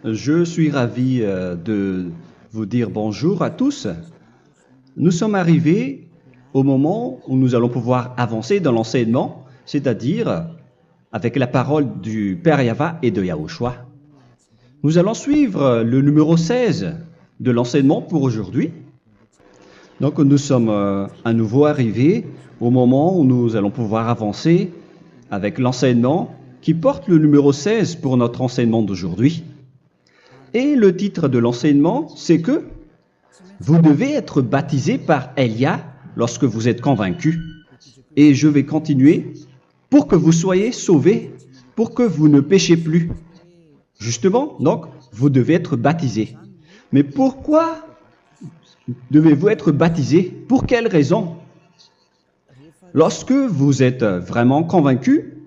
Je suis ravi de vous dire bonjour à tous. Nous sommes arrivés au moment où nous allons pouvoir avancer dans l'enseignement, c'est-à-dire avec la parole du Père Yava et de Yahushua. Nous allons suivre le numéro 16 de l'enseignement pour aujourd'hui. Donc nous sommes à nouveau arrivés au moment où nous allons pouvoir avancer avec l'enseignement qui porte le numéro 16 pour notre enseignement d'aujourd'hui. Et le titre de l'enseignement, c'est que vous devez être baptisé par Elia lorsque vous êtes convaincu. Et je vais continuer pour que vous soyez sauvés, pour que vous ne péchez plus. Justement, donc, vous devez être baptisé. Mais pourquoi devez-vous être baptisé? Pour quelle raison? Lorsque vous êtes vraiment convaincu,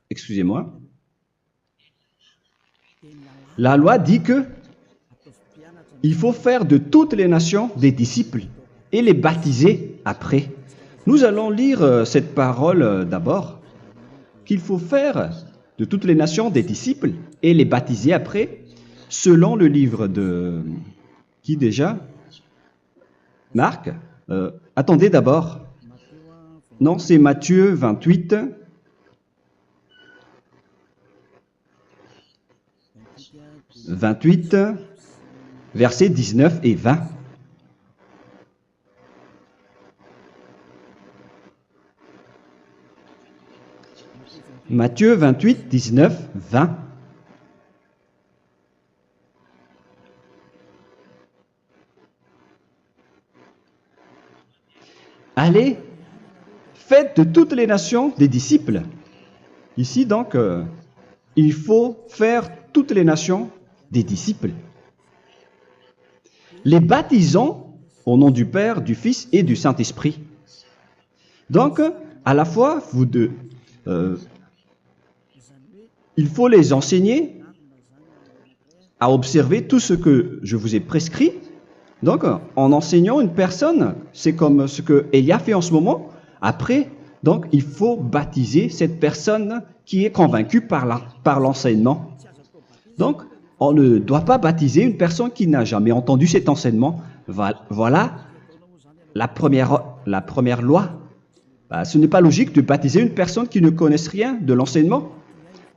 excusez-moi, la loi dit que il faut faire de toutes les nations des disciples et les baptiser après. Nous allons lire cette parole d'abord, qu'il faut faire de toutes les nations des disciples et les baptiser après, selon le livre de... Qui déjà? Marc. Attendez d'abord. Non, c'est Matthieu 28. Versets 19 et 20. Matthieu 28, 19, 20. Allez, faites de toutes les nations des disciples. Ici donc, il faut faire toutes les nations des disciples. Les baptisons au nom du Père, du Fils et du Saint-Esprit. Donc, à la fois, il faut les enseigner à observer tout ce que je vous ai prescrit. Donc, en enseignant une personne, c'est comme ce que Elia fait en ce moment. Après, donc, il faut baptiser cette personne qui est convaincue par l'enseignement. Donc, on ne doit pas baptiser une personne qui n'a jamais entendu cet enseignement. Voilà la première loi. Ce n'est pas logique de baptiser une personne qui ne connaisse rien de l'enseignement.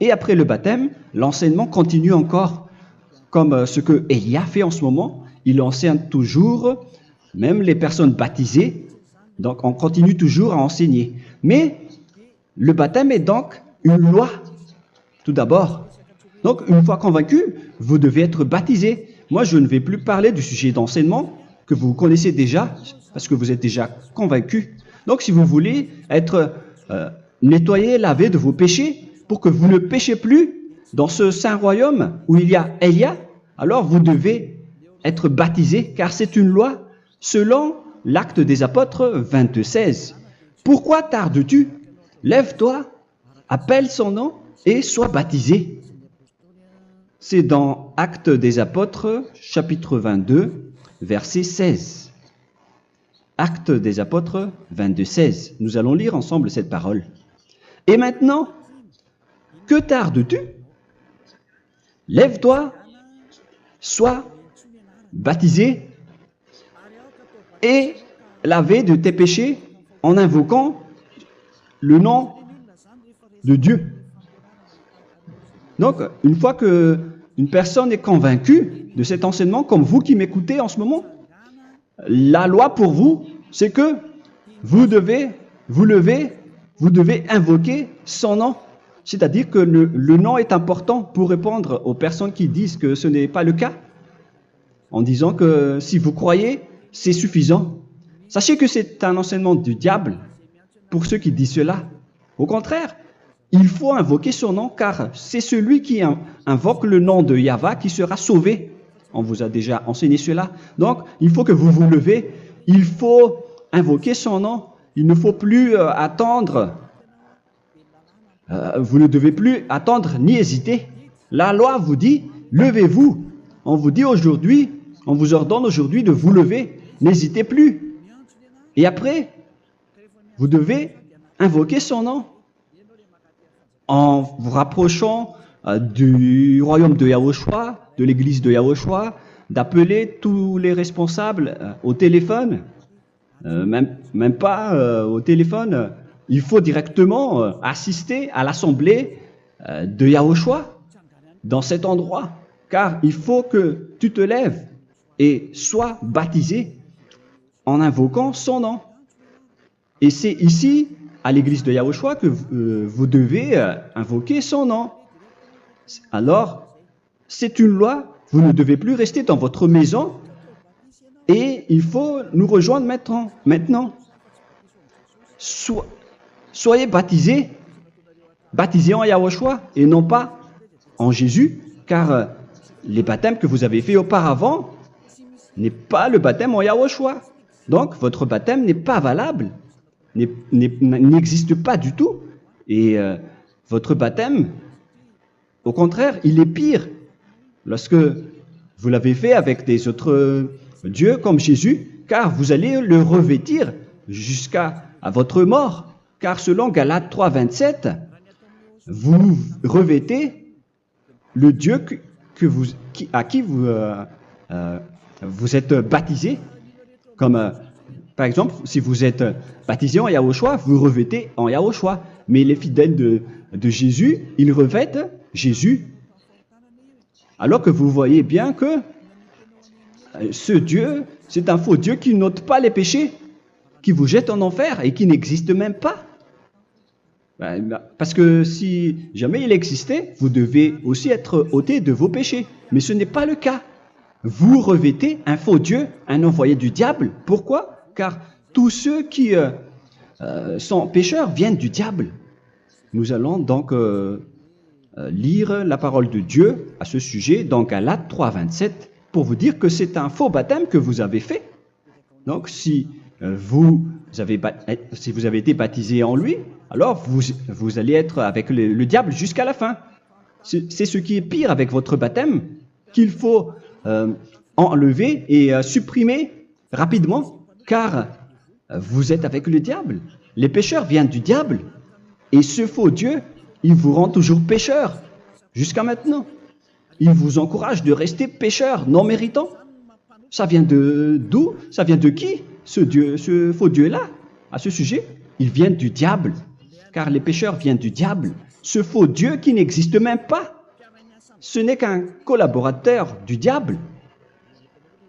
Et après le baptême, l'enseignement continue encore, comme ce que Elia fait en ce moment. Il enseigne toujours, même les personnes baptisées. Donc, on continue toujours à enseigner. Mais le baptême est donc une loi, tout d'abord. Donc, une fois convaincu, vous devez être baptisé. Moi, je ne vais plus parler du sujet d'enseignement que vous connaissez déjà, parce que vous êtes déjà convaincu. Donc, si vous voulez être nettoyé, lavé de vos péchés, pour que vous ne péchez plus dans ce saint royaume où il y a Elia, alors vous devez être baptisé, car c'est une loi selon l'Acte des Apôtres 22:16. Pourquoi tardes-tu? Lève-toi, appelle son nom et sois baptisé. C'est dans Actes des Apôtres, chapitre 22, verset 16. Actes des Apôtres 22:16. Nous allons lire ensemble cette parole. Et maintenant, que tardes-tu? Lève-toi, sois baptisé et lavé de tes péchés en invoquant le nom de Dieu. Donc, une fois qu'une personne est convaincue de cet enseignement, comme vous qui m'écoutez en ce moment, la loi pour vous, c'est que vous devez invoquer son nom. C'est-à-dire que le nom est important pour répondre aux personnes qui disent que ce n'est pas le cas, en disant que si vous croyez, c'est suffisant. Sachez que c'est un enseignement du diable pour ceux qui disent cela. Au contraire, il faut invoquer son nom, car c'est celui qui invoque le nom de Yahva qui sera sauvé. On vous a déjà enseigné cela. Donc, il faut que vous vous levez, il faut invoquer son nom. Il ne faut plus attendre. Vous ne devez plus attendre ni hésiter. La loi vous dit, levez-vous. On vous dit aujourd'hui, on vous ordonne aujourd'hui de vous lever. N'hésitez plus. Et après, vous devez invoquer son nom en vous rapprochant du royaume de Yahushua, de l'église de Yahushua, d'appeler tous les responsables au téléphone, même pas au téléphone. Il faut directement assister à l'assemblée de Yahushua dans cet endroit, car il faut que tu te lèves et sois baptisé en invoquant son nom. Et c'est ici, à l'église de Yahushua, que vous devez invoquer son nom. Alors, c'est une loi, vous ne devez plus rester dans votre maison et il faut nous rejoindre maintenant. Soyez baptisés en Yahushua et non pas en Jésus, car les baptêmes que vous avez faits auparavant n'est pas le baptême en Yahushua. Donc, votre baptême n'est pas valable, n'existe pas du tout. Et votre baptême, au contraire, il est pire lorsque vous l'avez fait avec des autres dieux comme Jésus, car vous allez le revêtir jusqu'à votre mort. Car selon Galates 3, 27, vous revêtez le Dieu à qui vous êtes baptisé. Comme par exemple, si vous êtes baptisé en Yahushua, vous revêtez en Yahushua. Mais les fidèles de Jésus, ils revêtent Jésus. Alors que vous voyez bien que ce Dieu, c'est un faux Dieu qui n'ôte pas les péchés, qui vous jette en enfer et qui n'existe même pas. Parce que si jamais il existait, vous devez aussi être ôté de vos péchés. Mais ce n'est pas le cas. Vous revêtez un faux Dieu, un envoyé du diable. Pourquoi? Car tous ceux qui sont pécheurs viennent du diable. Nous allons donc lire la parole de Dieu à ce sujet dans Galates 3, 27 pour vous dire que c'est un faux baptême que vous avez fait. Donc si vous avez été baptisé en lui, alors vous allez être avec le diable jusqu'à la fin. C'est ce qui est pire avec votre baptême qu'il faut enlever et supprimer rapidement, car vous êtes avec le diable. Les pécheurs viennent du diable, et ce faux Dieu, il vous rend toujours pécheur, jusqu'à maintenant. Il vous encourage de rester pécheur, non méritant. Ça vient d'où? Ça vient de qui, ce faux Dieu-là? À ce sujet, il vient du diable, car les pécheurs viennent du diable. Ce faux Dieu qui n'existe même pas, ce n'est qu'un collaborateur du diable.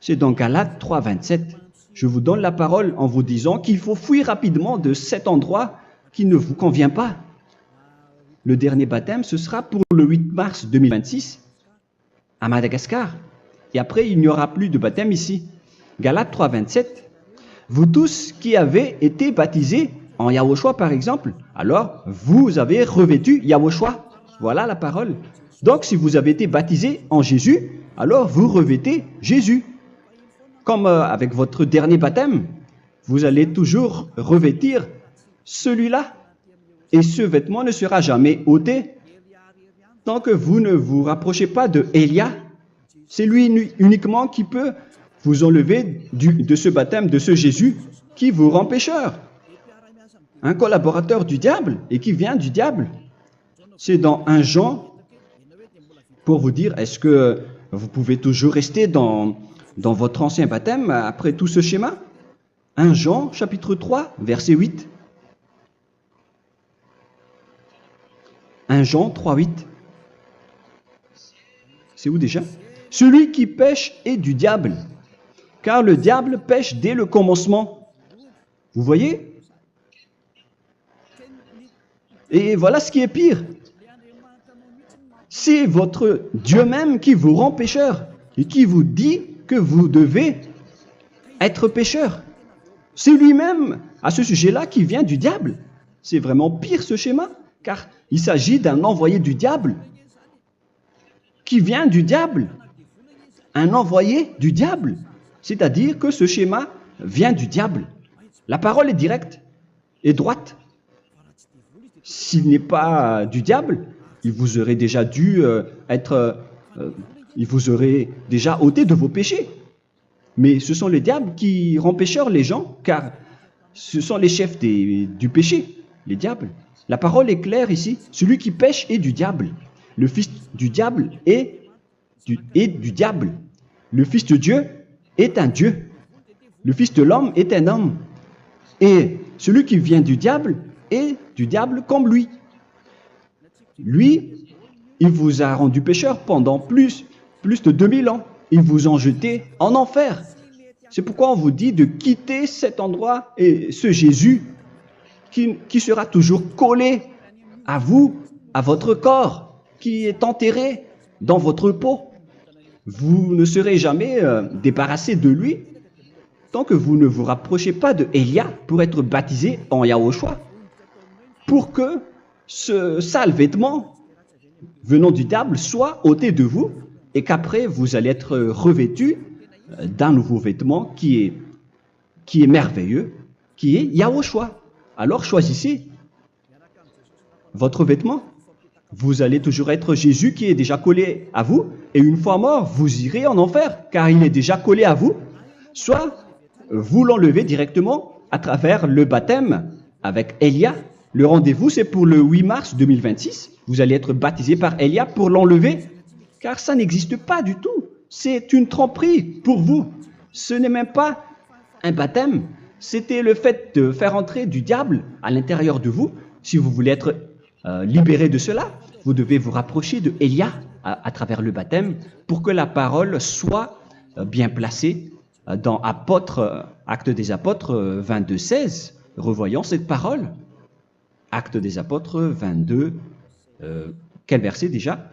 C'est dans Galates 3, 27. Je vous donne la parole en vous disant qu'il faut fuir rapidement de cet endroit qui ne vous convient pas. Le dernier baptême, ce sera pour le 8 mars 2026 à Madagascar. Et après, il n'y aura plus de baptême ici. Galates 3, 27. Vous tous qui avez été baptisés en Yahushua, par exemple, alors vous avez revêtu Yahushua. Voilà la parole. Donc, si vous avez été baptisé en Jésus, alors vous revêtez Jésus. Comme avec votre dernier baptême, vous allez toujours revêtir celui-là. Et ce vêtement ne sera jamais ôté tant que vous ne vous rapprochez pas de Élia. C'est lui uniquement qui peut vous enlever de ce baptême, de ce Jésus qui vous rend pécheur. Un collaborateur du diable et qui vient du diable. C'est dans 1 Jean, pour vous dire, est-ce que vous pouvez toujours rester dans votre ancien baptême après tout ce schéma? 1 Jean, chapitre 3, verset 8. 1 Jean 3, 8. C'est où déjà? Celui qui pêche est du diable, car le diable pêche dès le commencement. Vous voyez? Et voilà ce qui est pire. C'est votre Dieu même qui vous rend pécheur et qui vous dit que vous devez être pécheur. C'est lui-même, à ce sujet-là, qui vient du diable. C'est vraiment pire ce schéma, car il s'agit d'un envoyé du diable qui vient du diable. Un envoyé du diable. C'est-à-dire que ce schéma vient du diable. La parole est directe et droite. S'il n'est pas du diable, il vous aurait déjà il vous aurait déjà ôté de vos péchés. Mais ce sont les diables qui rendent pécheurs les gens, car ce sont les chefs du péché, les diables. La parole est claire ici, celui qui pêche est du diable. le fils du diable est du diable. Le fils de Dieu est un Dieu. Le fils de l'homme est un homme. Et celui qui vient du diable est du diable comme lui. Lui, il vous a rendu pécheur pendant plus de 2000 ans. Il vous a jeté en enfer. C'est pourquoi on vous dit de quitter cet endroit et ce Jésus qui sera toujours collé à vous, à votre corps, qui est enterré dans votre peau. Vous ne serez jamais débarrassé de lui tant que vous ne vous rapprochez pas de Élia pour être baptisé en Yahushua, pour que ce sale vêtement venant du diable soit ôté de vous et qu'après vous allez être revêtu d'un nouveau vêtement qui est merveilleux, qui est Yahushua. Alors choisissez votre vêtement. Vous allez toujours être Jésus qui est déjà collé à vous, et une fois mort, vous irez en enfer, car il est déjà collé à vous. Soit vous l'enlevez directement à travers le baptême avec Élia. Le rendez-vous, c'est pour le 8 mars 2026. Vous allez être baptisé par Élia pour l'enlever, car ça n'existe pas du tout. C'est une tromperie pour vous. Ce n'est même pas un baptême. C'était le fait de faire entrer du diable à l'intérieur de vous. Si vous voulez être libéré de cela, vous devez vous rapprocher de Élia à travers le baptême pour que la parole soit bien placée dans Actes des Apôtres 22, 16. Revoyons cette parole. Actes des Apôtres 22, quel verset déjà?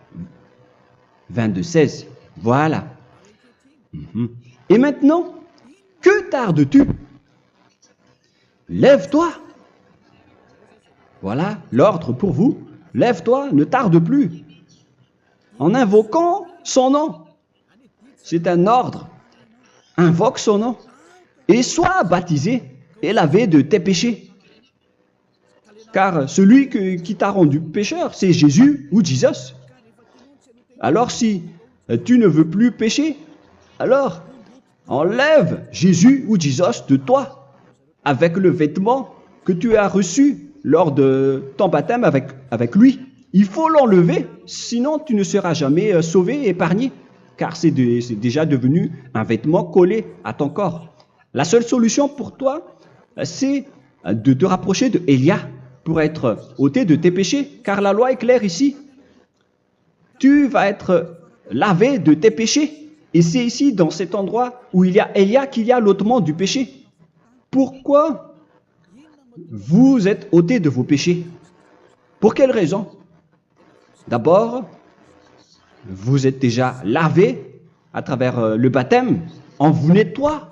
22, 16. Voilà. Et maintenant, que tardes-tu? Lève-toi. Voilà l'ordre pour vous. Lève-toi, ne tarde plus. En invoquant son nom. C'est un ordre. Invoque son nom. Et sois baptisé et lavé de tes péchés. Car celui qui t'a rendu pécheur, c'est Jésus ou Jesus. Alors si tu ne veux plus pécher, alors enlève Jésus ou Jesus de toi avec le vêtement que tu as reçu lors de ton baptême avec lui. Il faut l'enlever, sinon tu ne seras jamais sauvé, épargné, car c'est déjà devenu un vêtement collé à ton corps. La seule solution pour toi, c'est de te rapprocher de Élia pour être ôté de tes péchés, car la loi est claire ici. Tu vas être lavé de tes péchés, et c'est ici, dans cet endroit où il y a Élia, qu'il y a l'ôtement du péché. Pourquoi vous êtes ôté de vos péchés? Pour quelle raison? D'abord, vous êtes déjà lavé à travers le baptême, on vous nettoie.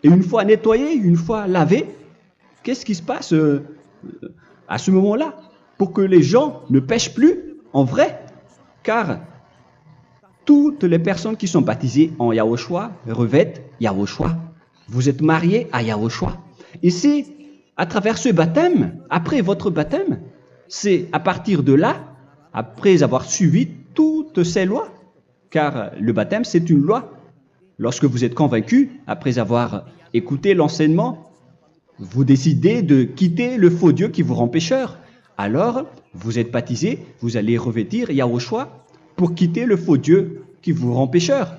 Et une fois nettoyé, une fois lavé, qu'est-ce qui se passe à ce moment-là? Pour que les gens ne pêchent plus en vrai, car toutes les personnes qui sont baptisées en Yahushua revêtent Yahushua. Vous êtes mariés à Yahushua. Et c'est à travers ce baptême, après votre baptême, c'est à partir de là, après avoir suivi toutes ces lois, car le baptême c'est une loi. Lorsque vous êtes convaincu, après avoir écouté l'enseignement, vous décidez de quitter le faux Dieu qui vous rend pécheur. Alors, vous êtes baptisé, vous allez revêtir Yahushua pour quitter le faux Dieu qui vous rend pécheur.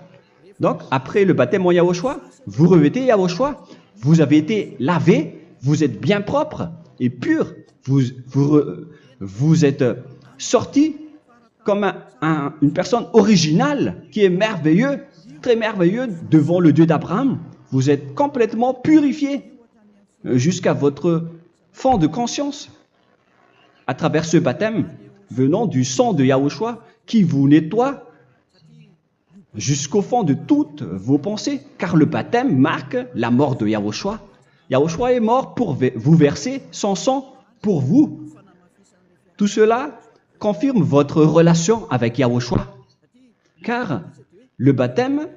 Donc, après le baptême en Yahushua, vous revêtez Yahushua. Vous avez été lavé, vous êtes bien propre et pur. Vous êtes sorti comme une personne originale qui est merveilleux, très merveilleux devant le Dieu d'Abraham. Vous êtes complètement purifié jusqu'à votre fond de conscience à travers ce baptême venant du sang de Yahushua qui vous nettoie jusqu'au fond de toutes vos pensées, car le baptême marque la mort de Yahushua. Yahushua est mort pour vous verser son sang pour vous. Tout cela confirme votre relation avec Yahushua, car le baptême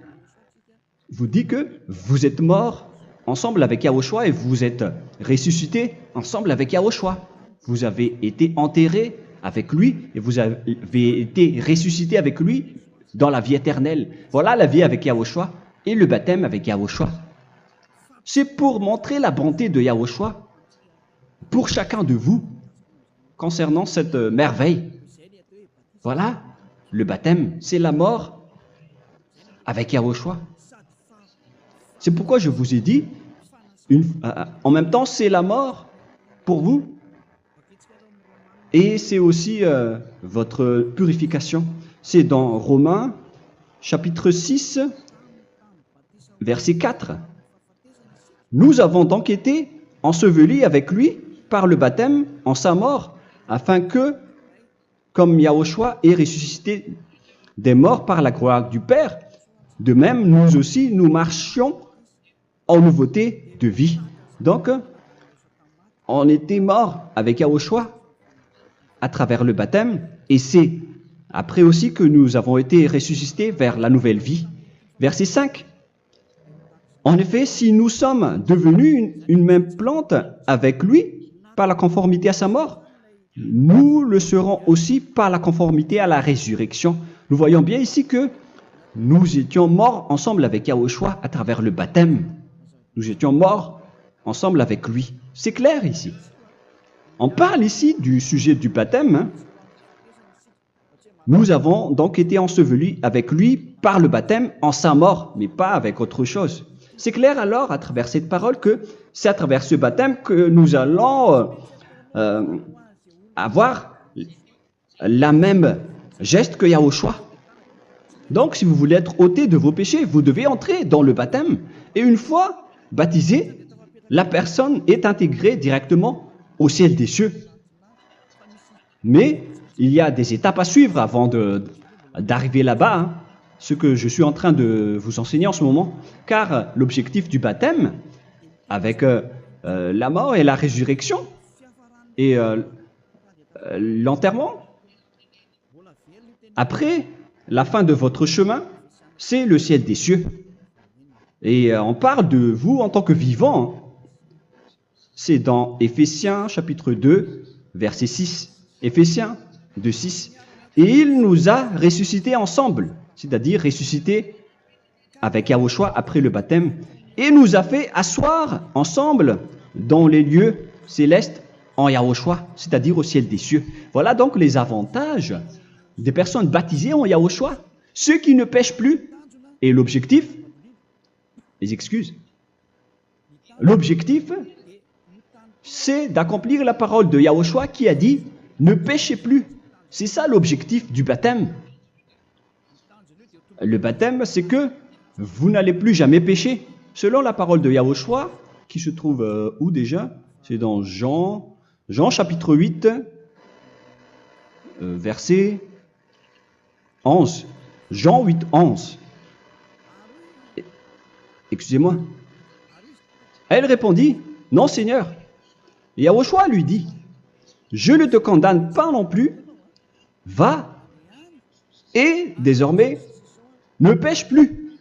vous dit que vous êtes mort ensemble avec Yahushua et vous êtes ressuscité ensemble avec Yahushua. Vous avez été enterré avec lui et vous avez été ressuscité avec lui dans la vie éternelle. Voilà la vie avec Yahushua et le baptême avec Yahushua. C'est pour montrer la bonté de Yahushua pour chacun de vous concernant cette merveille. Voilà le baptême, c'est la mort avec Yahushua. C'est pourquoi je vous ai dit, en même temps, c'est la mort pour vous. Et c'est aussi votre purification. C'est dans Romains, chapitre 6, verset 4. Nous avons donc été ensevelis avec lui par le baptême en sa mort, afin que, comme Yahushua est ressuscité des morts par la gloire du Père, de même, nous aussi, nous marchions en nouveauté de vie. Donc, on était morts avec Yahushua à travers le baptême, et c'est après aussi que nous avons été ressuscités vers la nouvelle vie. Verset 5. En effet, si nous sommes devenus une même plante avec lui par la conformité à sa mort, nous le serons aussi par la conformité à la résurrection. Nous voyons bien ici que nous étions morts ensemble avec Yahushua à travers le baptême. Nous étions morts ensemble avec lui. C'est clair ici. On parle ici du sujet du baptême. Nous avons donc été ensevelis avec lui par le baptême en sa mort, mais pas avec autre chose. C'est clair alors à travers cette parole que c'est à travers ce baptême que nous allons avoir la même geste que Yahushua. Donc si vous voulez être ôté de vos péchés, vous devez entrer dans le baptême. Et une fois baptisé, la personne est intégrée directement au ciel des cieux. Mais il y a des étapes à suivre avant d'arriver là-bas, ce que je suis en train de vous enseigner en ce moment, car l'objectif du baptême, avec la mort et la résurrection, et l'enterrement, après la fin de votre chemin, c'est le ciel des cieux. Et on parle de vous en tant que vivant. C'est dans Éphésiens chapitre 2, verset 6. Éphésiens 2, 6. Et il nous a ressuscités ensemble, c'est-à-dire ressuscités avec Yahushua après le baptême, et nous a fait asseoir ensemble dans les lieux célestes en Yahushua, c'est-à-dire au ciel des cieux. Voilà donc les avantages des personnes baptisées en Yahushua, ceux qui ne pêchent plus. Et l'objectif, les excuses, l'objectif, c'est d'accomplir la parole de Yahushua qui a dit « Ne péchez plus ». C'est ça l'objectif du baptême. Le baptême, c'est que vous n'allez plus jamais pécher. Selon la parole de Yahushua, qui se trouve où déjà? C'est dans Jean chapitre 8, verset 11. Jean 8, 11. Excusez-moi. Elle répondit, « Non, Seigneur. » Et Yahushua lui dit, « Je ne te condamne pas non plus. Va et désormais ne pêche plus. »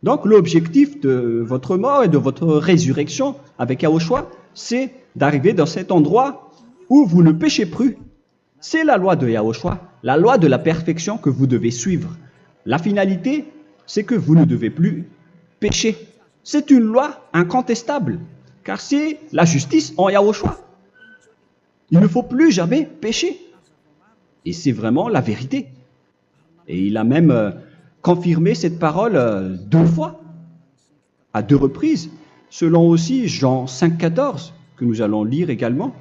Donc l'objectif de votre mort et de votre résurrection avec Yahushua, c'est d'arriver dans cet endroit où vous ne péchez plus. C'est la loi de Yahushua, la loi de la perfection que vous devez suivre. La finalité, c'est que vous ne devez plus pécher. C'est une loi incontestable, car c'est la justice en Yahushua. Il ne faut plus jamais pécher. Et c'est vraiment la vérité. Et il a même confirmé cette parole 2 fois, à 2 reprises, selon aussi Jean 5, 14, que nous allons lire également.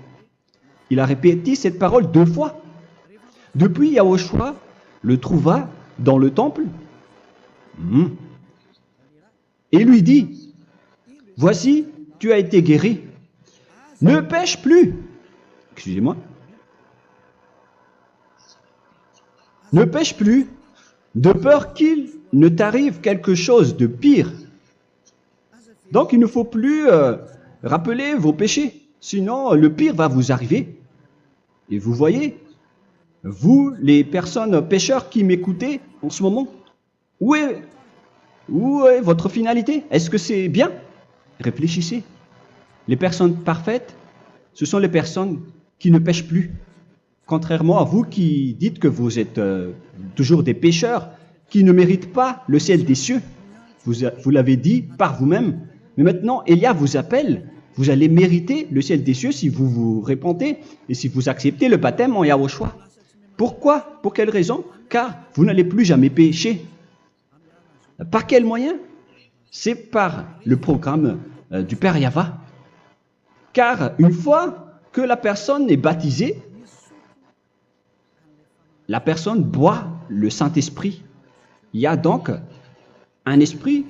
Il a répété cette parole 2 fois. Depuis, Yahushua le trouva dans le temple et lui dit, « Voici, tu as été guéri. Ne pêche plus. » Excusez-moi. Ne pêche plus, de peur qu'il ne t'arrive quelque chose de pire. Donc, il ne faut plus rappeler vos péchés, sinon le pire va vous arriver. Et vous voyez, vous, les personnes pécheurs qui m'écoutez en ce moment, où est votre finalité? Est-ce que c'est bien? Réfléchissez. Les personnes parfaites, ce sont les personnes qui ne pêchent plus. Contrairement à vous qui dites que vous êtes toujours des pécheurs, qui ne méritent pas le ciel des cieux. Vous l'avez dit par vous-même. Mais maintenant, Élia vous appelle. Vous allez mériter le ciel des cieux si vous vous repentez et si vous acceptez le baptême en Yahushua. Pourquoi? Pour quelle raison? car vous n'allez plus jamais pécher. Par quel moyen? C'est par le programme du Père Yahva. Car une fois que la personne est baptisée, la personne boit le Saint-Esprit. Il y a donc un esprit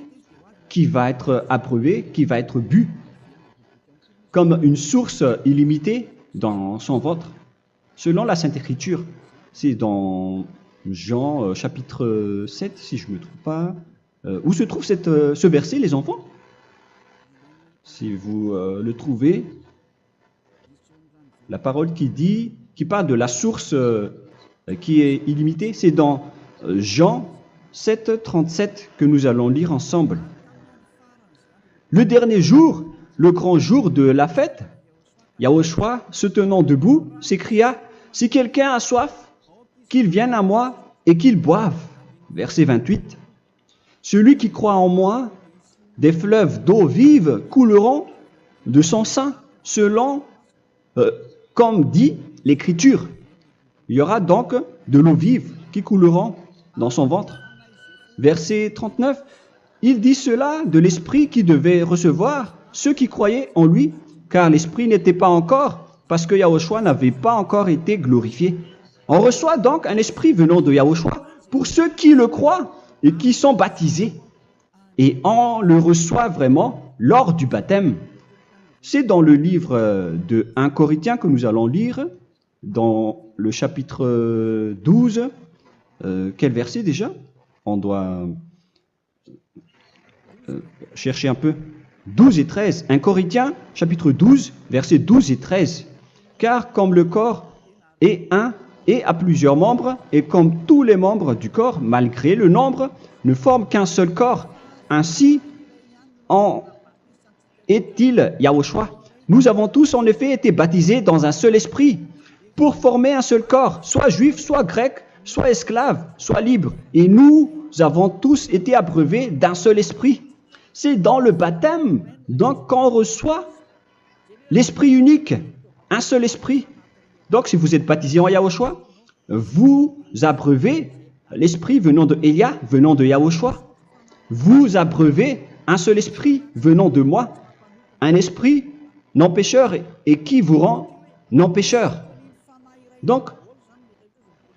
qui va être approuvé, qui va être bu, comme une source illimitée dans son ventre, selon la Sainte Écriture. C'est dans Jean chapitre 7, si je ne me trompe pas. Où se trouve ce verset, les enfants? Si vous le trouvez, la parole qui parle de la source qui est illimitée, c'est dans Jean 7, 37 que nous allons lire ensemble. Le dernier jour, le grand jour de la fête, Yahushua, se tenant debout, s'écria, « Si quelqu'un a soif, qu'il vienne à moi et qu'il boive. » Verset 28. « Celui qui croit en moi, des fleuves d'eau vive couleront de son sein, selon, comme dit l'Écriture. » Il y aura donc de l'eau vive qui couleront dans son ventre. Verset 39. Il dit cela de l'Esprit qui devait recevoir ceux qui croyaient en lui, car l'Esprit n'était pas encore, parce que Yahushua n'avait pas encore été glorifié. On reçoit donc un Esprit venant de Yahushua pour ceux qui le croient et qui sont baptisés. Et on le reçoit vraiment lors du baptême. C'est dans le livre de 1 Corinthiens que nous allons lire, dans le chapitre 12. Quel verset déjà? On doit chercher un peu. 12 et 13. 1 Corinthiens, chapitre 12, versets 12 et 13. Car comme le corps est un et a plusieurs membres, et comme tous les membres du corps, malgré le nombre, ne forment qu'un seul corps, ainsi en est-il Yahushua. Nous avons tous en effet été baptisés dans un seul esprit, pour former un seul corps, soit juif, soit grec, soit esclave, soit libre. Et nous avons tous été abreuvés d'un seul esprit. C'est dans le baptême, donc, qu'on reçoit l'esprit unique, un seul esprit. Donc, si vous êtes baptisé en Yahushua, vous abreuvez l'esprit venant de Elia, venant de Yahushua. Vous abreuvez un seul esprit venant de moi, un esprit non pécheur et qui vous rend non pécheur. Donc,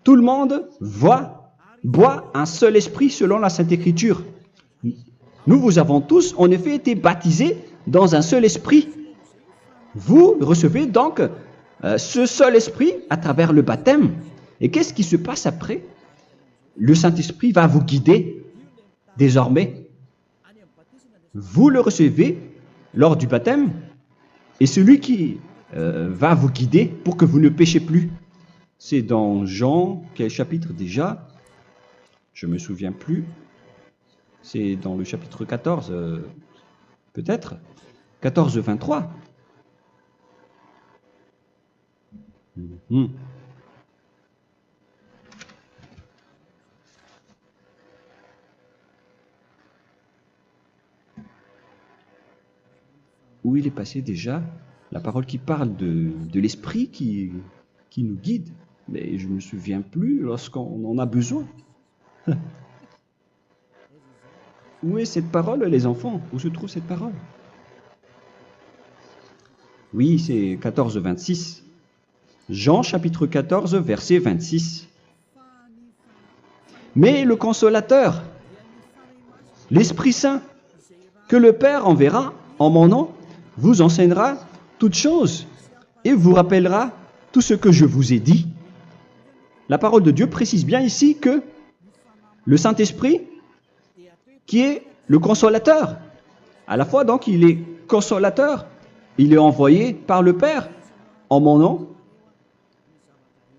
tout le monde boit un seul esprit selon la Sainte Écriture. Nous vous avons tous en effet été baptisés dans un seul esprit. Vous recevez donc ce seul esprit à travers le baptême. Et qu'est-ce qui se passe après? Le Saint-Esprit va vous guider désormais. Vous le recevez lors du baptême et celui qui va vous guider pour que vous ne péchez plus. C'est dans Jean, quel chapitre déjà? Je ne me souviens plus. C'est dans le chapitre 14, peut-être. 14, 23. Où il est passé déjà? La parole qui parle de l'esprit qui nous guide. Mais je ne me souviens plus lorsqu'on en a besoin. Où est cette parole, les enfants? Où se trouve cette parole? Oui, c'est 14, 26. Jean, chapitre 14, verset 26. Mais le Consolateur, l'Esprit Saint, que le Père enverra en mon nom, vous enseignera toutes choses et vous rappellera tout ce que je vous ai dit. La parole de Dieu précise bien ici que le Saint-Esprit, qui est le consolateur, à la fois donc il est consolateur, il est envoyé par le Père en mon nom,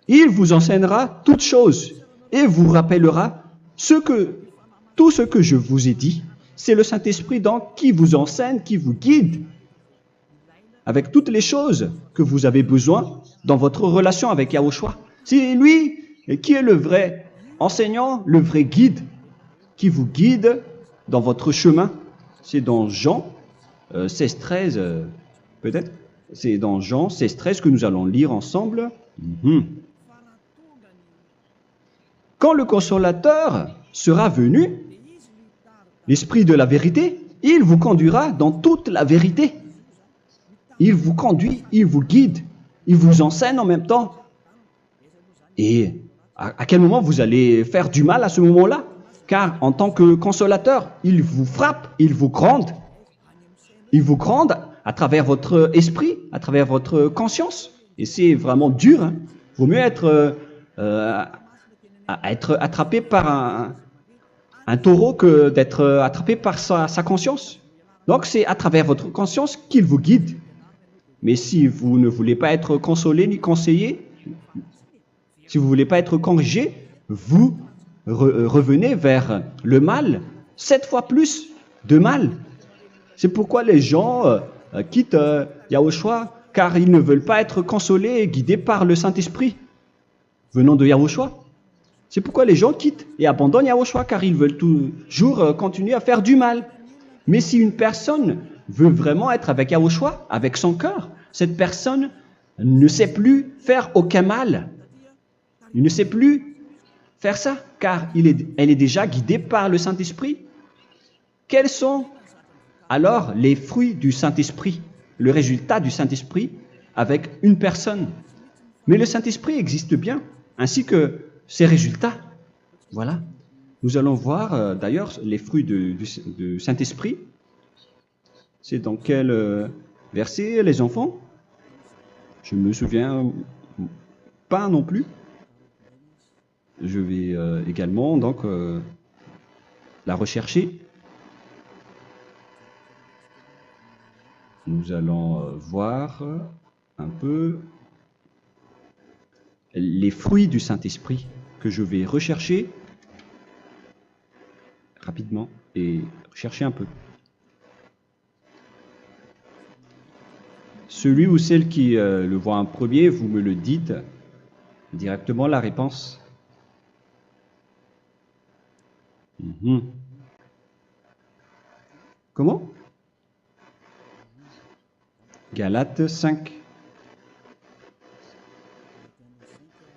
il vous enseignera toutes choses et vous rappellera tout ce que je vous ai dit. C'est le Saint-Esprit donc qui vous enseigne, qui vous guide avec toutes les choses que vous avez besoin dans votre relation avec Yahushua. C'est lui qui est le vrai enseignant, le vrai guide, qui vous guide dans votre chemin. C'est dans Jean 16, 13, peut-être. C'est dans Jean 16, 13 que nous allons lire ensemble. Quand le consolateur sera venu, l'Esprit de la vérité, il vous conduira dans toute la vérité. Il vous conduit, il vous guide, il vous enseigne en même temps. Et à quel moment vous allez faire du mal à ce moment-là? Car en tant que consolateur, il vous frappe, il vous gronde. Il vous gronde à travers votre esprit, à travers votre conscience. Et c'est vraiment dur. Hein. Il vaut mieux être attrapé par un taureau que d'être attrapé par sa conscience. Donc c'est à travers votre conscience qu'il vous guide. Mais si vous ne voulez pas être consolé ni conseillé, si vous ne voulez pas être corrigé, vous revenez vers le mal, 7 fois plus de mal. C'est pourquoi les gens quittent Yahushua, car ils ne veulent pas être consolés et guidés par le Saint-Esprit venant de Yahushua. C'est pourquoi les gens quittent et abandonnent Yahushua, car ils veulent toujours continuer à faire du mal. Mais si une personne veut vraiment être avec Yahushua, avec son cœur, cette personne ne sait plus faire aucun mal. Il ne sait plus faire ça, car elle est déjà guidée par le Saint-Esprit. Quels sont alors les fruits du Saint-Esprit, le résultat du Saint-Esprit avec une personne? Mais le Saint-Esprit existe bien, ainsi que ses résultats. Voilà. Nous allons voir d'ailleurs les fruits du Saint-Esprit. C'est dans quel verset, les enfants? Je ne me souviens pas non plus. Je vais également donc la rechercher. Nous allons voir un peu les fruits du Saint-Esprit que je vais rechercher rapidement et chercher un peu. Celui ou celle qui le voit en premier, vous me le dites directement la réponse. Comment? Galates 5.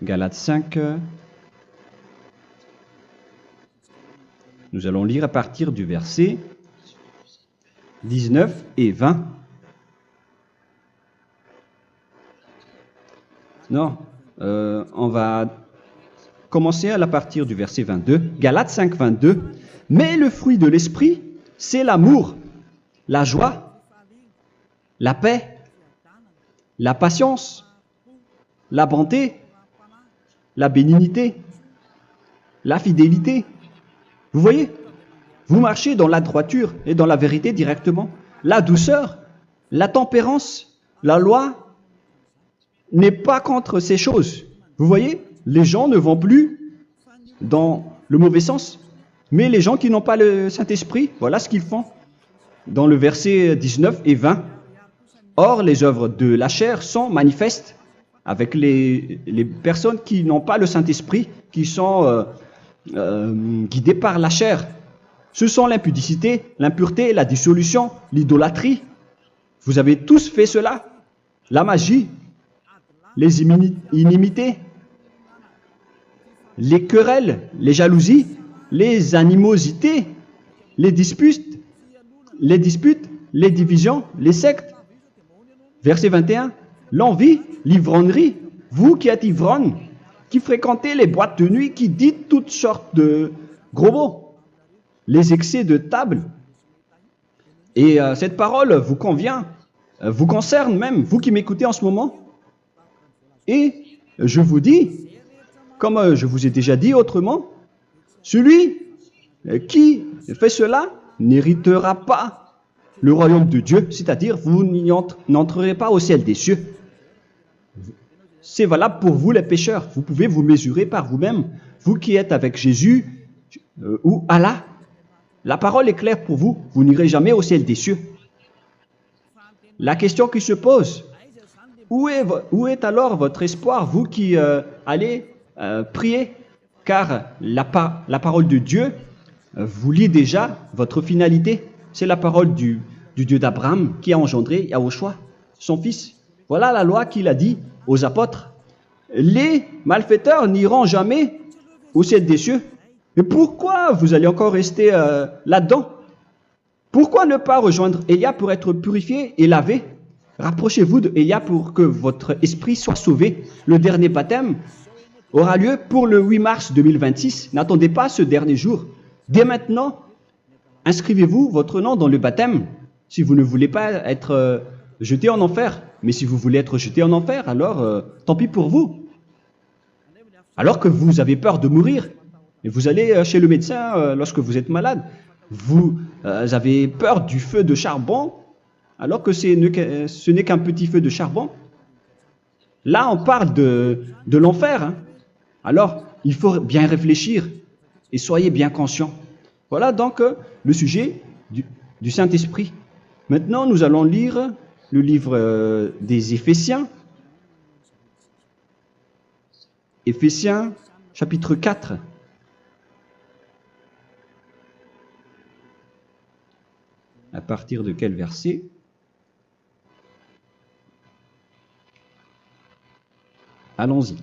Galates 5. Nous allons lire à partir du verset 19 et 20. Non, on va commencer à partir du verset 22. Galates 5, 22. Mais le fruit de l'esprit, c'est l'amour, la joie, la paix, la patience, la bonté, la bénignité, la fidélité. Vous voyez, vous marchez dans la droiture et dans la vérité directement. La douceur, la tempérance, la loi n'est pas contre ces choses. Vous voyez, les gens ne vont plus dans le mauvais sens. Mais les gens qui n'ont pas le Saint-Esprit, voilà ce qu'ils font. Dans le verset 19 et 20. Or, les œuvres de la chair sont manifestes avec les personnes qui n'ont pas le Saint-Esprit, qui sont guidées par la chair. Ce sont l'impudicité, l'impureté, la dissolution, l'idolâtrie. Vous avez tous fait cela. La magie, les inimités, les querelles, les jalousies, les animosités, les disputes, les divisions, les sectes. Verset 21, l'envie, l'ivrognerie, vous qui êtes ivrognes, qui fréquentez les boîtes de nuit, qui dites toutes sortes de gros mots, les excès de table. Et cette parole vous convient, vous concerne même, vous qui m'écoutez en ce moment. Et je vous dis, comme je vous ai déjà dit autrement, celui qui fait cela n'héritera pas le royaume de Dieu, c'est-à-dire vous n'entrerez pas au ciel des cieux. C'est valable pour vous les pécheurs. Vous pouvez vous mesurer par vous-même, vous qui êtes avec Jésus ou Allah. La parole est claire pour vous, vous n'irez jamais au ciel des cieux. La question qui se pose, où est alors votre espoir, vous qui allez prier? Car la parole de Dieu vous lit déjà votre finalité. C'est la parole du Dieu d'Abraham qui a engendré Yahushua, son fils. Voilà la loi qu'il a dit aux apôtres. Les malfaiteurs n'iront jamais au ciel des cieux. Mais pourquoi vous allez encore rester là-dedans? Pourquoi ne pas rejoindre Élia pour être purifié et lavé? Rapprochez-vous d'Élia pour que votre esprit soit sauvé. Le dernier baptême aura lieu pour le 8 mars 2026. N'attendez pas ce dernier jour. Dès maintenant, inscrivez-vous votre nom dans le baptême si vous ne voulez pas être jeté en enfer. Mais si vous voulez être jeté en enfer, alors tant pis pour vous. Alors que vous avez peur de mourir, et vous allez chez le médecin lorsque vous êtes malade, vous avez peur du feu de charbon, alors que ce n'est qu'un petit feu de charbon. Là, on parle de l'enfer. Hein. Alors, il faut bien réfléchir et soyez bien conscients. Voilà donc le sujet du Saint-Esprit. Maintenant, nous allons lire le livre des Éphésiens. Éphésiens, chapitre 4. À partir de quel verset? Allons-y.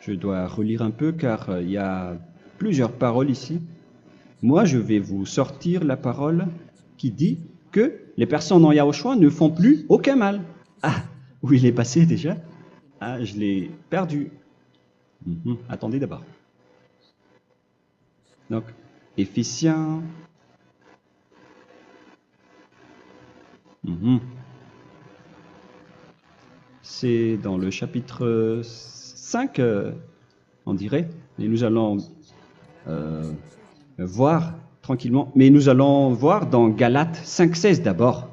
Je dois relire un peu car il y a plusieurs paroles ici. Moi, je vais vous sortir la parole qui dit que les personnes en Yahushua ne font plus aucun mal. Ah, où il est passé déjà? Ah, je l'ai perdu. Attendez d'abord. Donc, Éphésiens. C'est dans le chapitre 5, on dirait. Et nous allons voir tranquillement. Mais nous allons voir dans Galates 5,16 d'abord.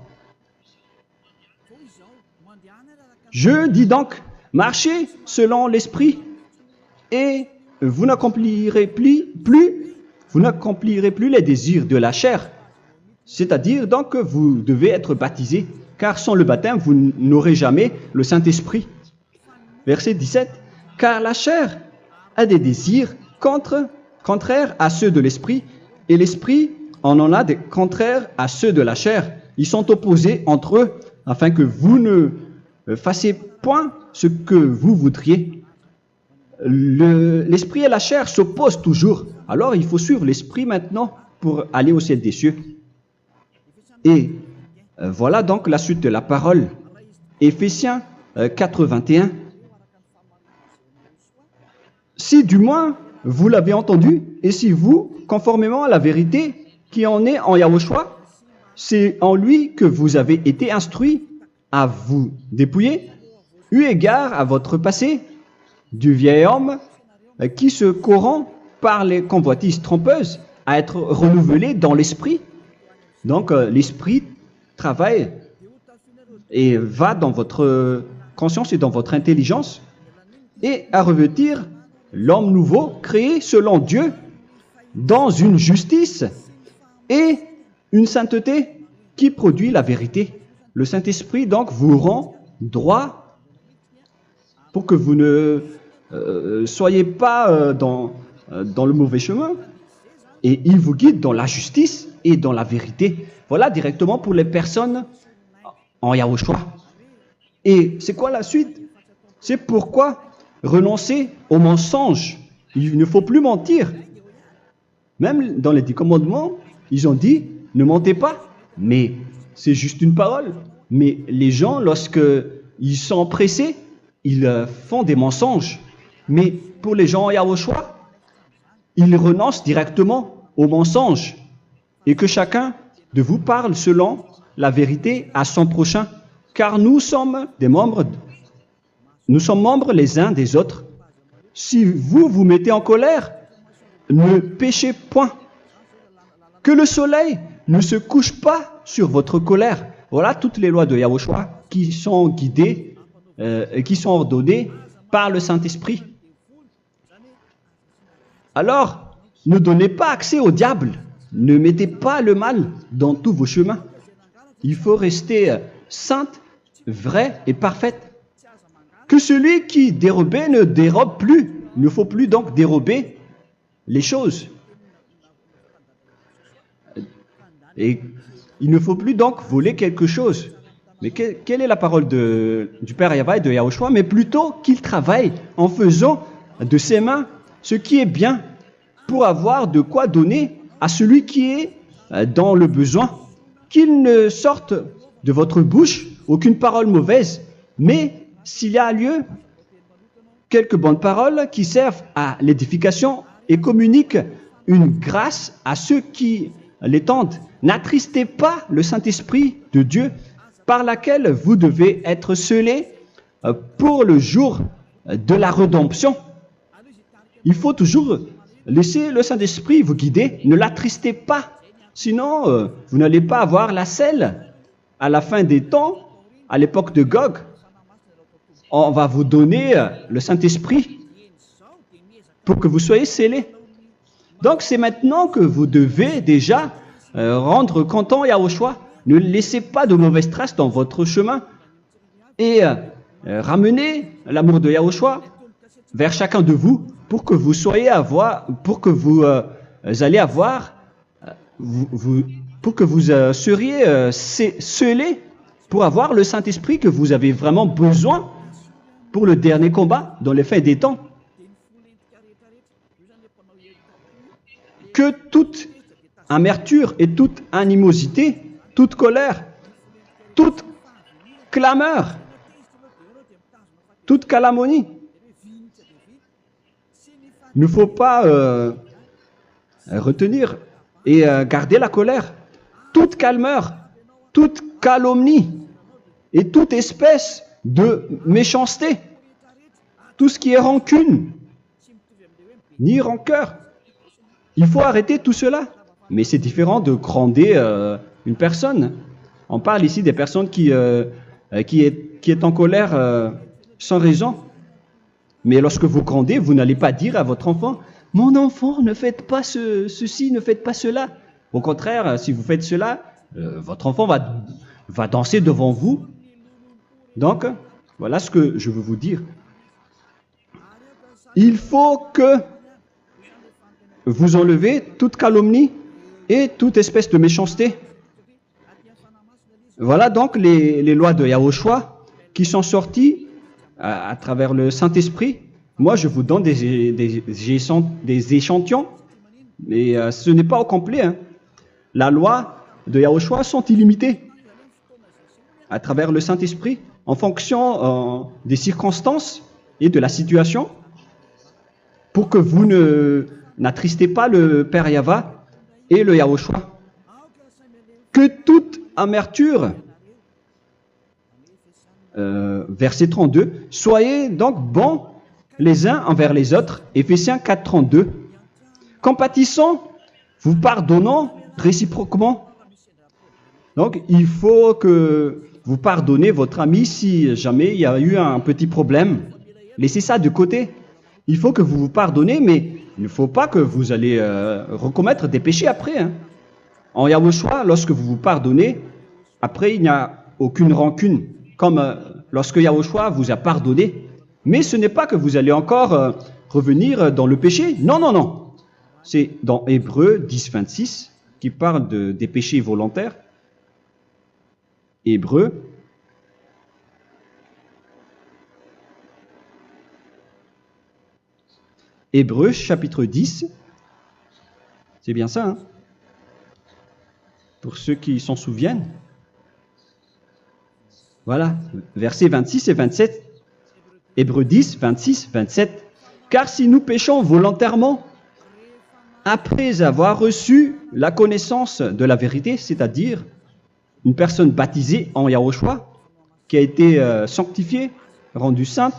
Je dis donc, marchez selon l'esprit et vous n'accomplirez plus les désirs de la chair. C'est-à-dire donc que vous devez être baptisé, car sans le baptême, vous n'aurez jamais le Saint-Esprit. Verset 17. Car la chair a des désirs contraires à ceux de l'esprit, et l'esprit en a des contraires à ceux de la chair. Ils sont opposés entre eux, afin que vous ne fassiez point ce que vous voudriez. L'esprit et la chair s'opposent toujours. Alors il faut suivre l'esprit maintenant pour aller au ciel des cieux. Et voilà donc la suite de la parole. Éphésiens 4:21. Si du moins vous l'avez entendu, et si vous, conformément à la vérité qui en est en Yahushua, c'est en lui que vous avez été instruits à vous dépouiller, eu égard à votre passé, du vieil homme qui se corrompt par les convoitises trompeuses, à être renouvelé dans l'esprit. Donc l'esprit travaille et va dans votre conscience et dans votre intelligence et à revêtir l'homme nouveau créé selon Dieu dans une justice et une sainteté qui produit la vérité. Le Saint-Esprit donc vous rend droit pour que vous ne soyez pas dans le mauvais chemin et il vous guide dans la justice et dans la vérité. Voilà directement pour les personnes en Yahushua. Et c'est quoi la suite? C'est pourquoi renoncer au mensonge. Il ne faut plus mentir. Même dans les 10 commandements, ils ont dit ne mentez pas. Mais c'est juste une parole. Mais les gens, lorsqu'ils sont pressés, ils font des mensonges. Mais pour les gens en Yahushua, ils renoncent directement au mensonge. Et que chacun de vous parle selon la vérité à son prochain. Car nous sommes des membres. Nous sommes membres les uns des autres. Si vous vous mettez en colère, ne péchez point. Que le soleil ne se couche pas sur votre colère. Voilà toutes les lois de Yahushua qui sont guidées, qui sont ordonnées par le Saint-Esprit. Alors, ne donnez pas accès au diable. Ne mettez pas le mal dans tous vos chemins. Il faut rester sainte, vraie et parfaite. Que celui qui dérobait ne dérobe plus. Il ne faut plus donc dérober les choses. Et il ne faut plus donc voler quelque chose. Mais quelle est la parole du Père Yahweh et de Yahushua? Mais plutôt qu'il travaille en faisant de ses mains ce qui est bien pour avoir de quoi donner à celui qui est dans le besoin. Qu'il ne sorte de votre bouche aucune parole mauvaise, mais s'il y a lieu, quelques bonnes paroles qui servent à l'édification et communiquent une grâce à ceux qui l'étendent. N'attristez pas le Saint-Esprit de Dieu par laquelle vous devez être scellés pour le jour de la rédemption. Il faut toujours laisser le Saint-Esprit vous guider, ne l'attristez pas, sinon vous n'allez pas avoir la selle. À la fin des temps, à l'époque de Gog, on va vous donner le Saint-Esprit pour que vous soyez scellés. Donc c'est maintenant que vous devez déjà rendre content Yahushua. Ne laissez pas de mauvaises traces dans votre chemin et ramenez l'amour de Yahushua vers chacun de vous pour que vous soyez seriez scellés pour avoir le Saint-Esprit que vous avez vraiment besoin pour le dernier combat dans les fins des temps. Que toute amertume et toute animosité, toute colère, toute clameur, toute calomnie, il ne faut pas retenir et garder la colère. Toute calmeur, toute calomnie et toute espèce de méchanceté, tout ce qui est rancune, ni rancœur. Il faut arrêter tout cela. Mais c'est différent de gronder une personne. On parle ici des personnes qui est en colère sans raison. Mais lorsque vous grondez, vous n'allez pas dire à votre enfant « Mon enfant, ne faites pas ceci, ne faites pas cela ». Au contraire, si vous faites cela, votre enfant va danser devant vous. Donc, voilà ce que je veux vous dire. Il faut que vous enlevez toute calomnie et toute espèce de méchanceté. Voilà donc les lois de Yahushua qui sont sorties à travers le Saint-Esprit. Moi, je vous donne des échantillons, mais ce n'est pas au complet. Hein. La loi de Yahushua sont illimitées à travers le Saint-Esprit en fonction des circonstances et de la situation pour que vous n'attristez pas le Père Yahva et le Yahushua. Que toute amertume, verset 32, soyez donc bons les uns envers les autres, Éphésiens 4, 32, compatissant, vous pardonnant réciproquement. Donc, il faut que vous pardonnez votre ami si jamais il y a eu un petit problème. Laissez ça de côté. Il faut que vous vous pardonnez, mais il ne faut pas que vous allez recommettre des péchés après. Hein. En Yahushua, lorsque vous vous pardonnez, après il n'y a aucune rancune, comme lorsque Yahushua vous a pardonné. Mais ce n'est pas que vous allez encore revenir dans le péché. Non, non, non. C'est dans Hébreux 10, 26 qui parle des péchés volontaires. Hébreux. Hébreux chapitre 10. C'est bien ça, hein? Pour ceux qui s'en souviennent. Voilà, versets 26 et 27. Hébreux 10, 26, 27. Car si nous péchons volontairement, après avoir reçu la connaissance de la vérité, c'est-à-dire une personne baptisée en Yahushua, qui a été sanctifiée, rendue sainte,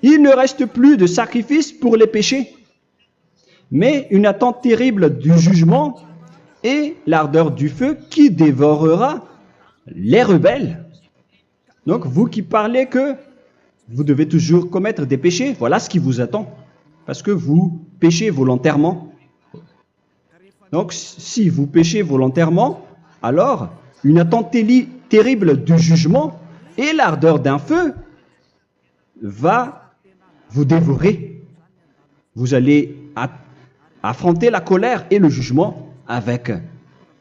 il ne reste plus de sacrifice pour les péchés, mais une attente terrible du jugement et l'ardeur du feu qui dévorera les rebelles. Donc, vous qui parlez que vous devez toujours commettre des péchés, voilà ce qui vous attend, parce que vous péchez volontairement. Donc, si vous péchez volontairement, alors une attente terrible du jugement et l'ardeur d'un feu va vous dévorer. Vous allez affronter la colère et le jugement avec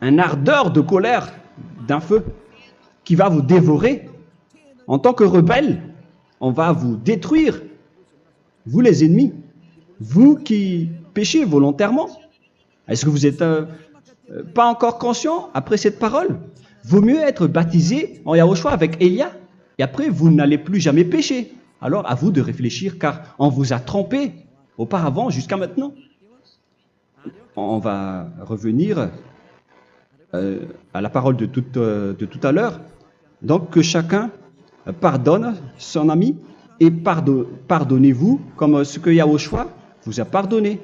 une ardeur de colère d'un feu qui va vous dévorer. En tant que rebelle, on va vous détruire vous les ennemis, vous qui péchez volontairement. Est-ce que vous n'êtes pas encore conscient après cette parole? Vaut mieux être baptisé en Yahushua avec Elia, et après vous n'allez plus jamais pécher. Alors à vous de réfléchir, car on vous a trompé auparavant jusqu'à maintenant. On va revenir à la parole de tout à l'heure. Donc que chacun pardonne son ami et pardonnez-vous comme ce que Yahushua vous a pardonné.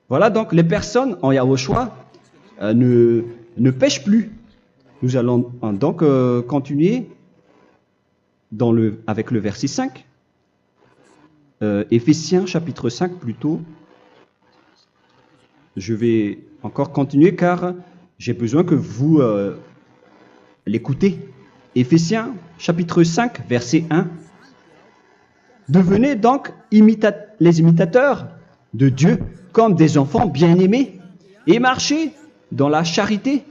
Voilà donc les personnes en Yahushua ne pêchent plus. Nous allons donc continuer avec le verset 5. Éphésiens chapitre 5 plutôt. Je vais encore continuer car j'ai besoin que vous l'écoutez. Éphésiens chapitre 5 verset 1. Devenez donc les imitateurs de Dieu comme des enfants bien-aimés et marchez dans la charité.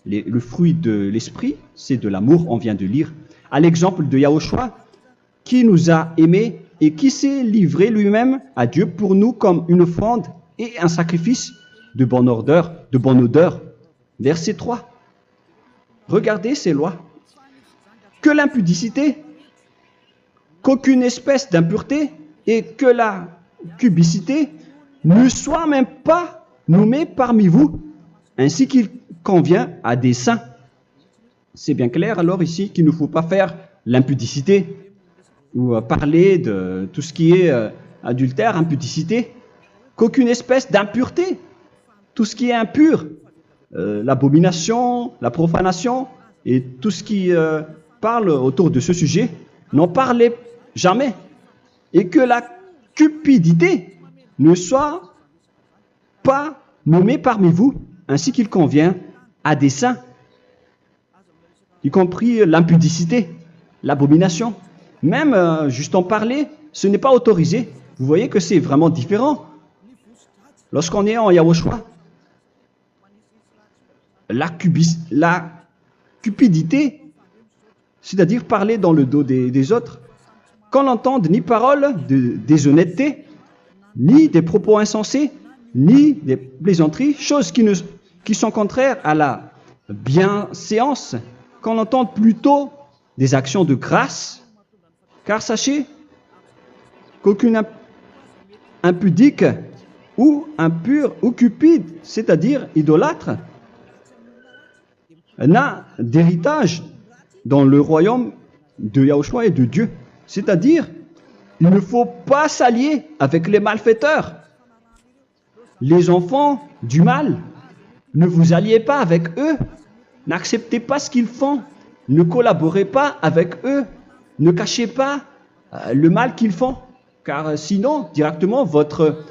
Le fruit de l'esprit, c'est de l'amour, on vient de lire, à l'exemple de Yahushua qui nous a aimés et qui s'est livré lui-même à Dieu pour nous comme une offrande et un sacrifice de bonne odeur. Verset 3. Regardez ces lois. Que l'impudicité, qu'aucune espèce d'impureté et que la cubicité ne soit même pas nommée parmi vous, ainsi qu'il convient à des saints. C'est bien clair alors ici qu'il ne faut pas faire l'impudicité ou parler de tout ce qui est adultère, impudicité, qu'aucune espèce d'impureté, tout ce qui est impur, l'abomination, la profanation et tout ce qui parle autour de ce sujet, n'en parlez jamais. Et que la cupidité ne soit pas nommée parmi vous, ainsi qu'il convient à des saints, y compris l'impudicité, l'abomination. Même juste en parler, ce n'est pas autorisé. Vous voyez que c'est vraiment différent. Lorsqu'on est en Yahushua, la cupidité, c'est-à-dire parler dans le dos des autres, qu'on n'entende ni parole de déshonnêteté, ni des propos insensés, ni des plaisanteries, choses qui sont contraires à la bienséance, qu'on entende plutôt des actions de grâce, car sachez qu'aucune impudique ou impure ou cupide, c'est-à-dire idolâtre, n'a d'héritage dans le royaume de Yahushua et de Dieu. C'est-à-dire, il ne faut pas s'allier avec les malfaiteurs. Les enfants du mal, ne vous alliez pas avec eux. N'acceptez pas ce qu'ils font. Ne collaborez pas avec eux. Ne cachez pas le mal qu'ils font. Car sinon, directement, votre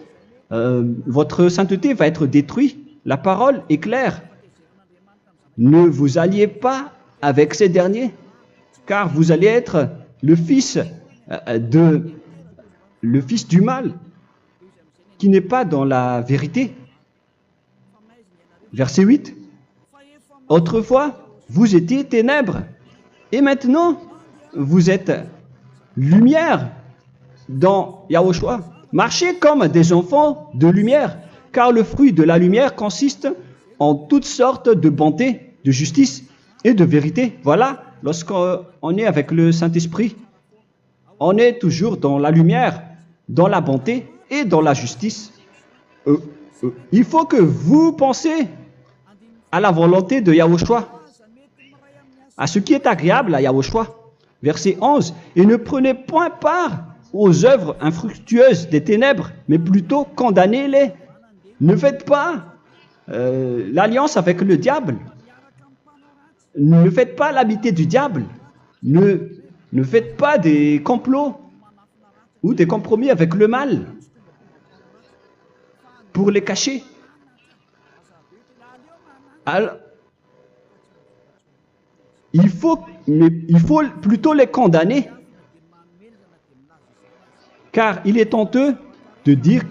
sainteté va être détruite. La parole est claire. Ne vous alliez pas avec ces derniers, car vous allez être le fils du mal, qui n'est pas dans la vérité. Verset 8. Autrefois, vous étiez ténèbres, et maintenant, vous êtes lumière dans Yahushua. Marchez comme des enfants de lumière, car le fruit de la lumière consiste en toutes sortes de bonté, de justice et de vérité. Voilà, lorsqu'on est avec le Saint-Esprit, on est toujours dans la lumière, dans la bonté et dans la justice. Il faut que vous pensiez à la volonté de Yahushua, à ce qui est agréable à Yahushua. Verset 11. Et ne prenez point part aux œuvres infructueuses des ténèbres, mais plutôt condamnez-les. Ne faites pas l'alliance avec le diable. Ne faites pas l'amitié du diable. Ne faites pas des complots ou des compromis avec le mal pour les cacher. Alors, il faut plutôt les condamner, car il est honteux de dire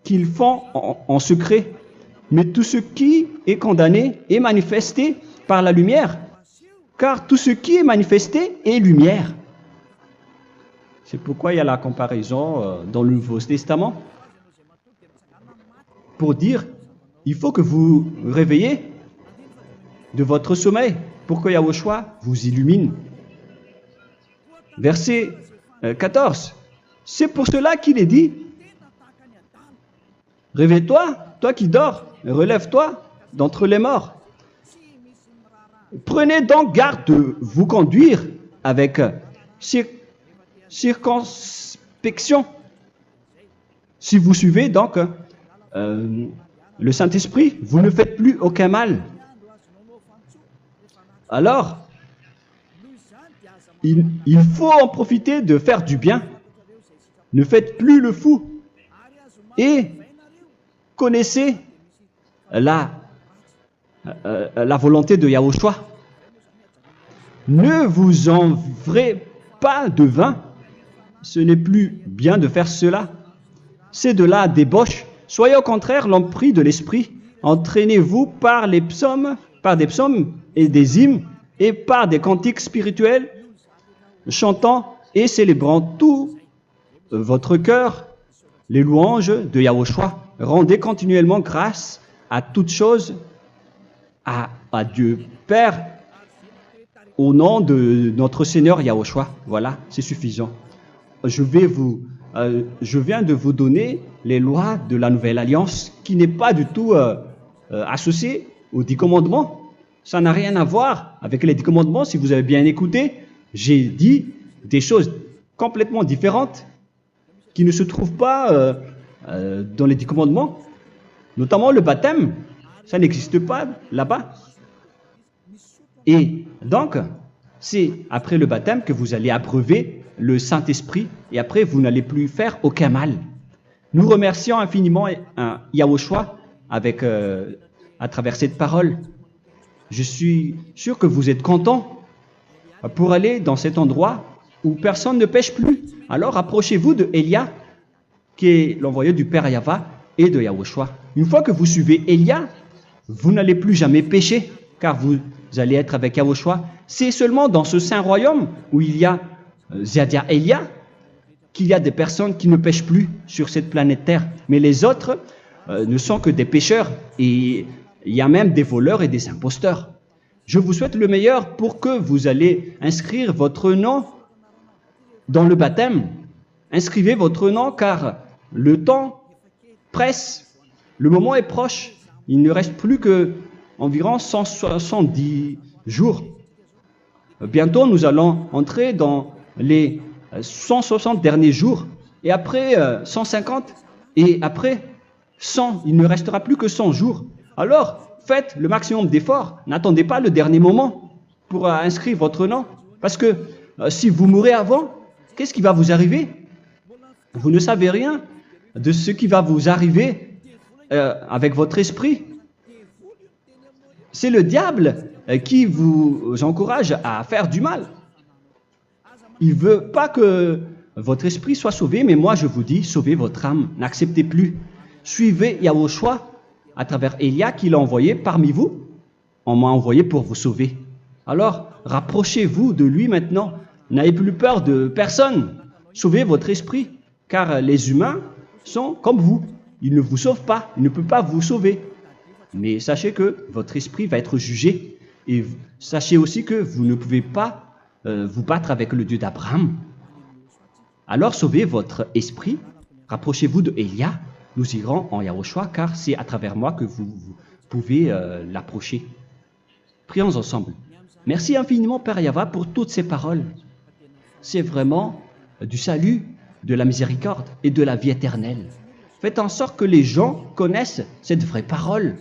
qu'ils font en secret. Mais tout ce qui est condamné est manifesté par la lumière, car tout ce qui est manifesté est lumière. C'est pourquoi il y a la comparaison dans le Nouveau Testament pour dire, il faut que vous réveillez de votre sommeil pour que Yahushua vous illumine. Verset 14. C'est pour cela qu'il est dit, réveille-toi, toi qui dors, relève-toi d'entre les morts. Prenez donc garde de vous conduire avec circonspection. Si vous suivez donc le Saint-Esprit, vous ne faites plus aucun mal. Alors, il faut en profiter de faire du bien. Ne faites plus le fou. Et connaissez la volonté de Yahushua. Ne vous enivrez pas de vin. Ce n'est plus bien de faire cela. C'est de la débauche. Soyez au contraire l'empris de l'esprit. Entraînez-vous par des psaumes et des hymnes et par des cantiques spirituels, chantant et célébrant tout votre cœur les louanges de Yahushua. Rendez continuellement grâce à toutes choses à Dieu Père au nom de notre Seigneur Yahushua. Voilà, c'est suffisant. Je viens de vous donner les lois de la Nouvelle Alliance qui n'est pas du tout associée aux 10 commandements. Ça n'a rien à voir avec les 10 commandements. Si vous avez bien écouté, j'ai dit des choses complètement différentes qui ne se trouvent pas dans les 10 commandements. Notamment le baptême, ça n'existe pas là-bas. Et donc, c'est après le baptême que vous allez abreuver le Saint-Esprit et après, vous n'allez plus faire aucun mal. Nous remercions infiniment Yahushua à travers cette parole. Je suis sûr que vous êtes contents pour aller dans cet endroit où personne ne pêche plus. Alors, approchez-vous de Élia, qui est l'envoyé du Père Yahva et de Yahushua. Une fois que vous suivez Élia, vous n'allez plus jamais pécher, car vous allez être avec Yahushua. C'est seulement dans ce saint royaume où il y a Ziadia Elia qu'il y a des personnes qui ne pêchent plus sur cette planète Terre. Mais les autres ne sont que des pécheurs et il y a même des voleurs et des imposteurs. Je vous souhaite le meilleur pour que vous allez inscrire votre nom dans le baptême. Inscrivez votre nom car le temps presse, le moment est proche. Il ne reste plus que environ 170 jours. Bientôt, nous allons entrer dans les 160 derniers jours, et après 150, et après 100, il ne restera plus que 100 jours. Alors, faites le maximum d'efforts, n'attendez pas le dernier moment pour inscrire votre nom, parce que si vous mourrez avant, qu'est-ce qui va vous arriver? Vous ne savez rien de ce qui va vous arriver avec votre esprit. C'est le diable qui vous encourage à faire du mal. Il ne veut pas que votre esprit soit sauvé, mais moi je vous dis, sauvez votre âme, n'acceptez plus. Suivez Yahushua à travers Élia qu'il a envoyé parmi vous. On m'a envoyé pour vous sauver. Alors, rapprochez-vous de lui maintenant. N'ayez plus peur de personne. Sauvez votre esprit, car les humains sont comme vous. Ils ne vous sauvent pas, ils ne peuvent pas vous sauver. Mais sachez que votre esprit va être jugé. Et sachez aussi que vous ne pouvez pas vous battre avec le Dieu d'Abraham. Alors sauvez votre esprit, rapprochez-vous de Élia, nous irons en Yahushua, car c'est à travers moi que vous pouvez l'approcher. Prions ensemble. Merci infiniment, Père Yahva, pour toutes ces paroles. C'est vraiment du salut, de la miséricorde et de la vie éternelle. Faites en sorte que les gens connaissent cette vraie parole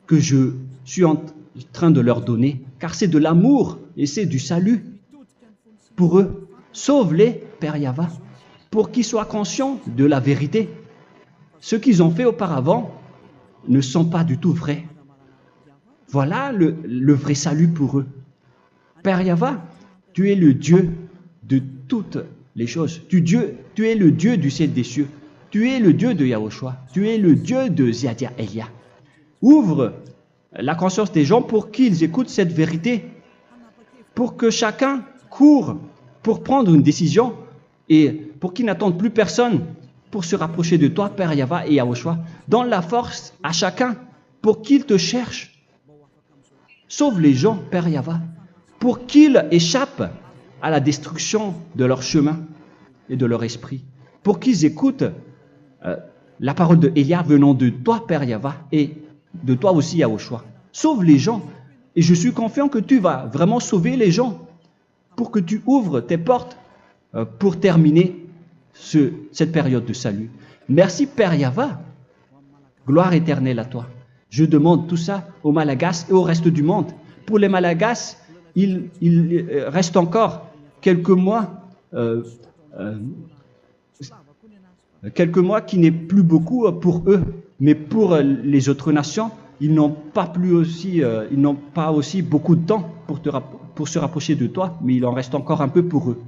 que je suis en train de leur donner, car c'est de l'amour et c'est du salut pour eux. Sauve-les, Père Yahva, pour qu'ils soient conscients de la vérité. Ce qu'ils ont fait auparavant ne sont pas du tout vrais. Voilà le vrai salut pour eux. Père Yahva, tu es le Dieu de toutes les choses. Tu es le Dieu du ciel des cieux. Tu es le Dieu de Yahushua. Tu es le Dieu de Ziadia Elia. Ouvre la conscience des gens pour qu'ils écoutent cette vérité, pour que chacun court pour prendre une décision et pour qu'ils n'attendent plus personne pour se rapprocher de toi, Père Yahweh et Yahushua. Donne la force à chacun pour qu'ils te cherchent. Sauve les gens, Père Yahweh, pour qu'ils échappent à la destruction de leur chemin et de leur esprit, pour qu'ils écoutent la parole de Elia venant de toi, Père Yahweh, et de toi aussi, Yahushua. Sauve les gens, et je suis confiant que tu vas vraiment sauver les gens, pour que tu ouvres tes portes pour terminer cette période de salut. Merci, Père Yahweh. Gloire éternelle à toi. Je demande tout ça aux Malagasy et au reste du monde. Pour les Malagasy, il reste encore quelques mois qui n'est plus beaucoup pour eux, mais pour les autres nations, ils n'ont pas aussi beaucoup de temps pour se rapprocher de toi, mais il en reste encore un peu pour eux.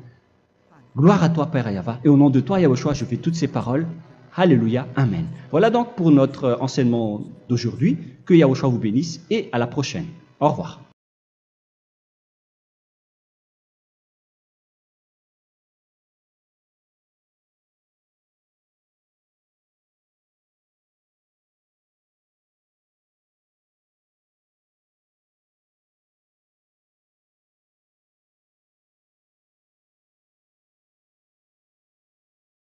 Gloire à toi, Père Yahweh, et au nom de toi, Yahushua, je fais toutes ces paroles. Alléluia, Amen. Voilà donc pour notre enseignement d'aujourd'hui. Que Yahushua vous bénisse et à la prochaine. Au revoir.